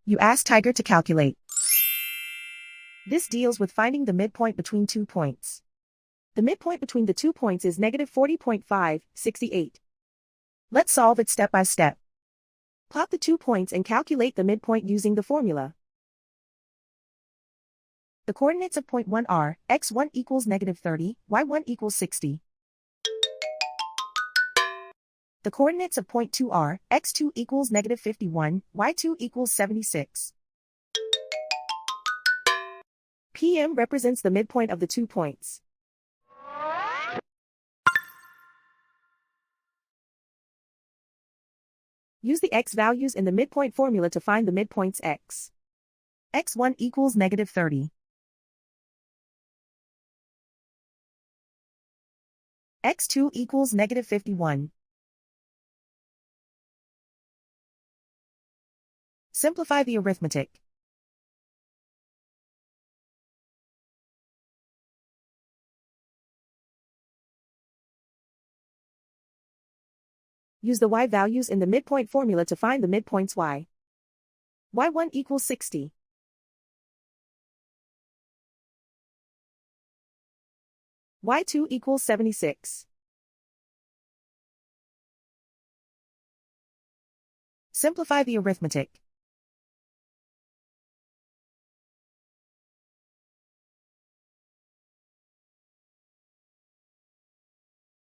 You ask Tiger to calculate. This deals with finding the midpoint between 2 points. The midpoint between the 2 points is negative 40.568. Let's solve it step by step. Plot the 2 points and calculate the midpoint using the formula. The coordinates of point 1 are, x1 equals negative 30, y1 equals 60. The coordinates of point 2 are, x2 equals negative 51, y2 equals 76. PM represents the midpoint of the 2 points. Use the x values in the midpoint formula to find the midpoints x. x1 equals negative 30. x2 equals negative 51. Simplify the arithmetic. Use the y values in the midpoint formula to find the midpoints y. y1 equals 60. y2 equals 76. Simplify the arithmetic.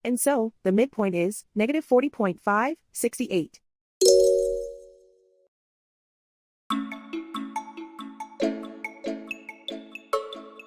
And so, the midpoint is negative 40.568.